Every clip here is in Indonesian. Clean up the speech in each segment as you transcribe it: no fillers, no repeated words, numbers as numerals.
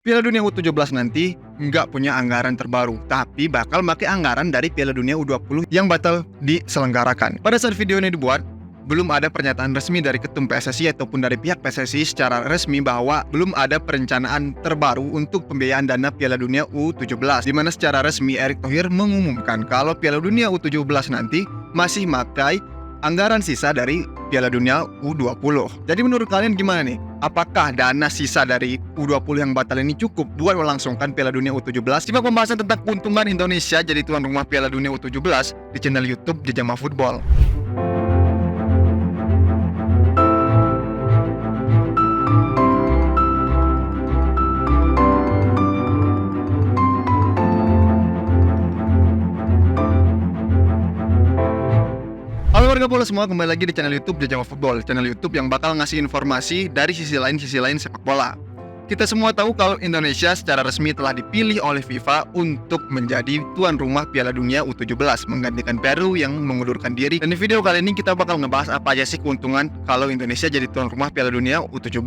Piala Dunia U17 nanti nggak punya anggaran terbaru, tapi bakal pakai anggaran dari Piala Dunia U20 yang batal diselenggarakan. Pada saat video ini dibuat, belum ada pernyataan resmi dari Ketum PSSI ataupun dari pihak PSSI secara resmi bahwa belum ada perencanaan terbaru untuk pembiayaan dana Piala Dunia U17, di mana secara resmi Erick Thohir mengumumkan kalau Piala Dunia U17 nanti masih pakai anggaran sisa dari Piala Dunia U20. Jadi menurut kalian gimana nih? Apakah dana sisa dari U20 yang batal ini cukup buat melangsungkan Piala Dunia U17? Simak pembahasan tentang keuntungan Indonesia jadi tuan rumah Piala Dunia U17 di channel YouTube Jejama Football. Halo warga bola semua, kembali lagi di channel YouTube Jejama Football, channel YouTube yang bakal ngasih informasi dari sisi lain sepak bola. Kita semua tahu kalau Indonesia secara resmi telah dipilih oleh FIFA untuk menjadi tuan rumah Piala Dunia U17, menggantikan Peru yang mengundurkan diri. Dan di video kali ini kita bakal ngebahas apa aja sih keuntungan kalau Indonesia jadi tuan rumah Piala Dunia U17.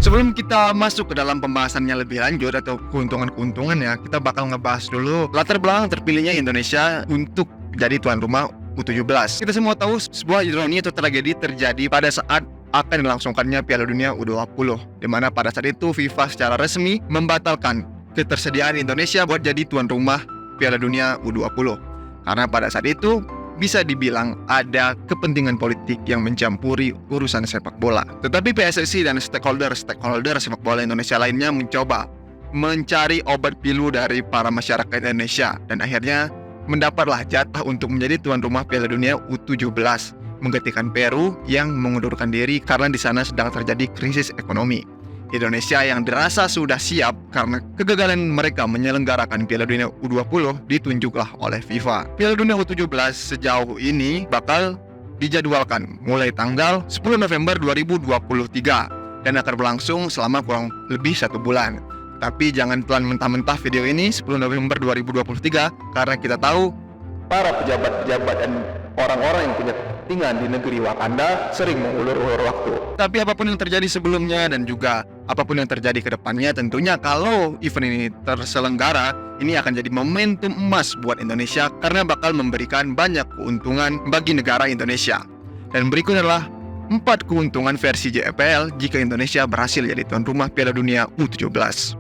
Sebelum kita masuk ke dalam pembahasannya lebih lanjut atau keuntungan-keuntungannya, kita bakal ngebahas dulu latar belakang terpilihnya Indonesia untuk jadi tuan rumah U17. Kita semua tahu sebuah ironi atau tragedi terjadi pada saat akan dilangsungkannya Piala Dunia U20, di mana pada saat itu FIFA secara resmi membatalkan ketersediaan Indonesia buat jadi tuan rumah Piala Dunia U20. Karena pada saat itu bisa dibilang ada kepentingan politik yang mencampuri urusan sepak bola. Tetapi PSSI dan stakeholder sepak bola Indonesia lainnya mencoba mencari obat pilu dari para masyarakat Indonesia dan akhirnya mendapatlah jatah untuk menjadi tuan rumah Piala Dunia U17, menggantikan Peru yang mengundurkan diri karena di sana sedang terjadi krisis ekonomi. Indonesia yang dirasa sudah siap karena kegagalan mereka menyelenggarakan Piala Dunia U20 ditunjuklah oleh FIFA. Piala Dunia U17 sejauh ini bakal dijadwalkan mulai tanggal 10 November 2023 dan akan berlangsung selama kurang lebih 1 bulan. Tapi jangan telan mentah-mentah video ini 10 November 2023 karena kita tahu para pejabat-pejabat dan orang-orang yang punya kepentingan di negeri Wakanda sering mengulur-ulur waktu. Tapi apapun yang terjadi sebelumnya dan juga apapun yang terjadi ke depannya, tentunya kalau event ini terselenggara, ini akan jadi momentum emas buat Indonesia karena bakal memberikan banyak keuntungan bagi negara Indonesia. Dan berikut adalah 4 keuntungan versi JEPL jika Indonesia berhasil jadi tuan rumah Piala Dunia U17.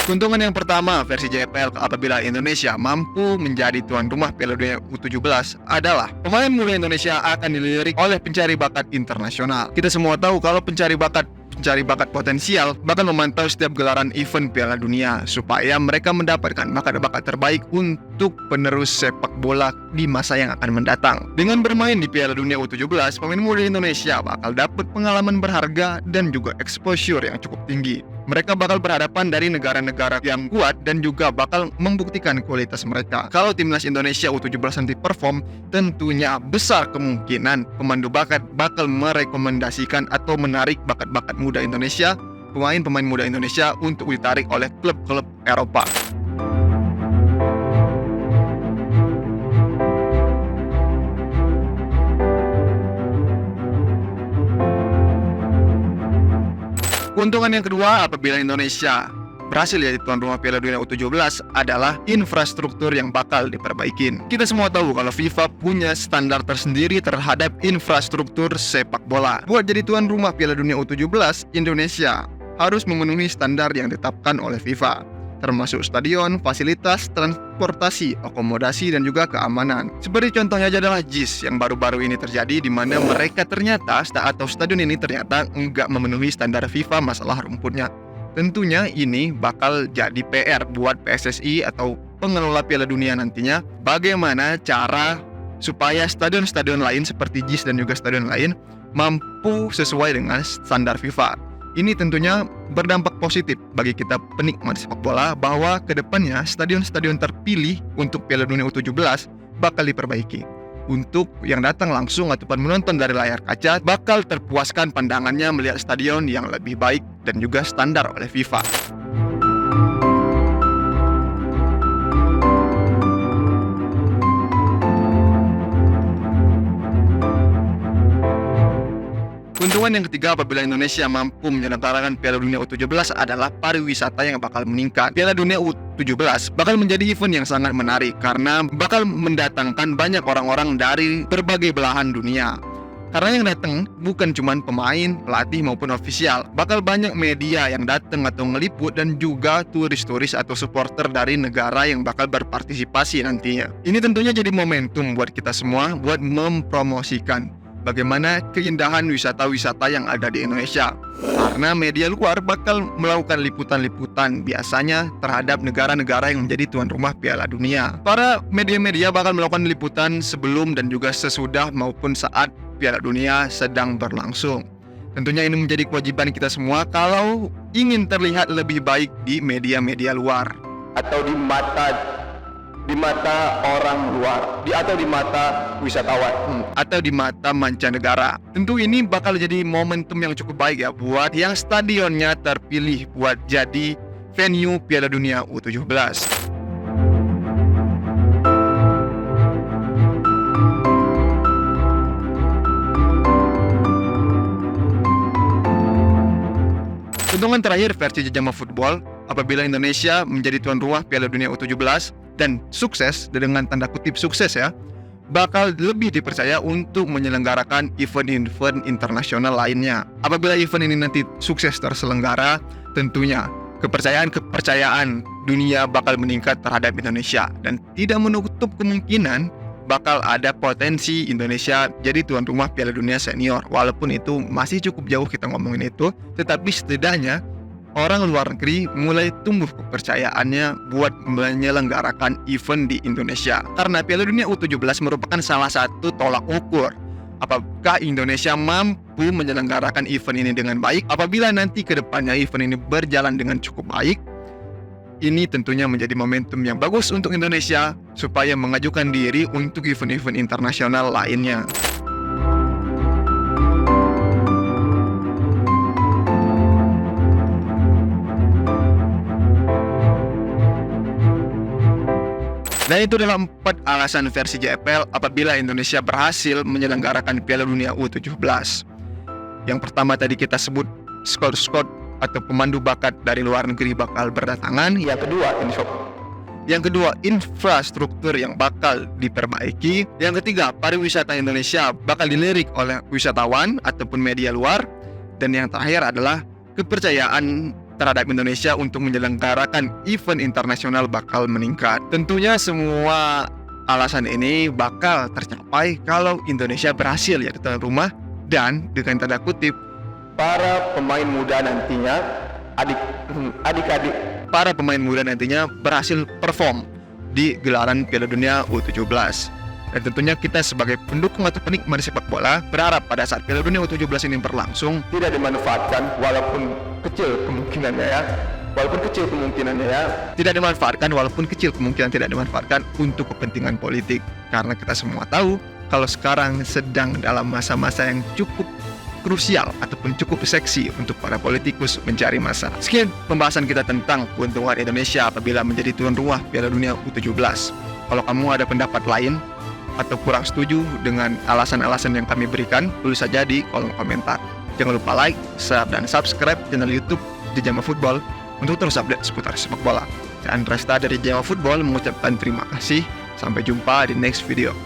Keuntungan yang pertama versi JPL apabila Indonesia mampu menjadi tuan rumah Piala Dunia U17 adalah pemain muda Indonesia akan dilirik oleh pencari bakat internasional. Kita semua tahu kalau pencari bakat potensial bakal memantau setiap gelaran event Piala Dunia supaya mereka mendapatkan bakat-bakat terbaik untuk penerus sepak bola di masa yang akan mendatang. Dengan bermain di Piala Dunia U17, pemain muda Indonesia bakal dapat pengalaman berharga dan juga exposure yang cukup tinggi. Mereka bakal berhadapan dari negara-negara yang kuat dan juga bakal membuktikan kualitas mereka. Kalau timnas Indonesia U17 nanti perform, tentunya besar kemungkinan pemandu bakat bakal merekomendasikan atau menarik bakat-bakat muda Indonesia, pemain-pemain muda Indonesia untuk ditarik oleh klub-klub Eropa. Keuntungan yang kedua apabila Indonesia berhasil jadi tuan rumah Piala Dunia U17 adalah infrastruktur yang bakal diperbaikin. Kita semua tahu kalau FIFA punya standar tersendiri terhadap infrastruktur sepak bola. Buat jadi tuan rumah Piala Dunia U17, Indonesia harus memenuhi standar yang ditetapkan oleh FIFA, termasuk stadion, fasilitas, transportasi, akomodasi, dan juga keamanan. Seperti contohnya aja adalah JIS yang baru-baru ini terjadi di mana mereka ternyata atau stadion ini ternyata enggak memenuhi standar FIFA masalah rumputnya. Tentunya ini bakal jadi PR buat PSSI atau pengelola Piala Dunia nantinya, bagaimana cara supaya stadion-stadion lain seperti JIS dan juga stadion lain mampu sesuai dengan standar FIFA. Ini tentunya berdampak positif bagi kita penikmat sepak bola bahwa kedepannya stadion-stadion terpilih untuk Piala Dunia U17 bakal diperbaiki. untuk yang datang langsung ataupun menonton dari layar kaca bakal terpuaskan pandangannya melihat stadion yang lebih baik dan juga standar oleh FIFA. Keuntungan yang ketiga apabila Indonesia mampu menyelenggarakan Piala Dunia U17 adalah pariwisata yang bakal meningkat. Piala Dunia U17 bakal menjadi event yang sangat menarik karena bakal mendatangkan banyak orang-orang dari berbagai belahan dunia. Karena yang datang bukan cuma pemain, pelatih maupun ofisial, bakal banyak media yang datang atau ngeliput dan juga turis-turis atau supporter dari negara yang bakal berpartisipasi nantinya. Ini tentunya jadi momentum buat kita semua buat mempromosikan bagaimana keindahan wisata-wisata yang ada di Indonesia. Karena media luar bakal melakukan liputan-liputan biasanya terhadap negara-negara yang menjadi tuan rumah Piala Dunia. Para media-media bakal melakukan liputan sebelum dan juga sesudah maupun saat Piala Dunia sedang berlangsung. Tentunya ini menjadi kewajiban kita semua kalau ingin terlihat lebih baik di media-media luar atau di mata orang luar, atau di mata wisatawan, atau di mata mancanegara. Tentu ini bakal jadi momentum yang cukup baik ya buat yang stadionnya terpilih buat jadi venue Piala Dunia U17. Keuntungan terakhir versi Jejama Football apabila Indonesia menjadi tuan rumah Piala Dunia U17 dan sukses, dengan tanda kutip sukses ya, bakal lebih dipercaya untuk menyelenggarakan event-event internasional lainnya. Apabila event ini nanti sukses terselenggara, tentunya kepercayaan dunia bakal meningkat terhadap Indonesia dan tidak menutup kemungkinan bakal ada potensi Indonesia jadi tuan rumah Piala Dunia Senior. Walaupun itu masih cukup jauh kita ngomongin itu, tetapi setidaknya orang luar negeri mulai tumbuh kepercayaannya buat menyelenggarakan event di Indonesia. Karena Piala Dunia U17 merupakan salah satu tolak ukur apakah Indonesia mampu menyelenggarakan event ini dengan baik. Apabila nanti ke depannya event ini berjalan dengan cukup baik, ini tentunya menjadi momentum yang bagus untuk Indonesia supaya mengajukan diri untuk event-event internasional lainnya. Dan itu adalah 4 alasan versi JFL apabila Indonesia berhasil menyelenggarakan Piala Dunia U17. Yang pertama tadi kita sebut skor-skor atau pemandu bakat dari luar negeri bakal berdatangan. Yang kedua, infrastruktur yang bakal diperbaiki. Yang ketiga, pariwisata Indonesia bakal dilirik oleh wisatawan ataupun media luar. Dan yang terakhir adalah kepercayaan terhadap Indonesia untuk menyelenggarakan event internasional bakal meningkat. Tentunya semua alasan ini bakal tercapai kalau Indonesia berhasil jadi tuan rumah dan dengan tanda kutip para pemain muda nantinya adik-adik para pemain muda nantinya berhasil perform di gelaran Piala Dunia U17. Dan tentunya kita sebagai pendukung atau penikmat sepak bola berharap pada saat Piala Dunia U17 ini berlangsung tidak dimanfaatkan walaupun kecil kemungkinannya tidak dimanfaatkan untuk kepentingan politik. Karena kita semua tahu kalau sekarang sedang dalam masa-masa yang cukup krusial ataupun cukup seksi untuk para politikus mencari masa. Sekian pembahasan kita tentang keuntungan Indonesia apabila menjadi tuan rumah Piala Dunia U17. Kalau kamu ada pendapat lain atau kurang setuju dengan alasan-alasan yang kami berikan, tulis saja di kolom komentar. Jangan lupa like, share, dan subscribe channel YouTube Jejama Football untuk terus update seputar sepak bola. Saya Andresta dari Jejama Football mengucapkan terima kasih. Sampai jumpa di next video.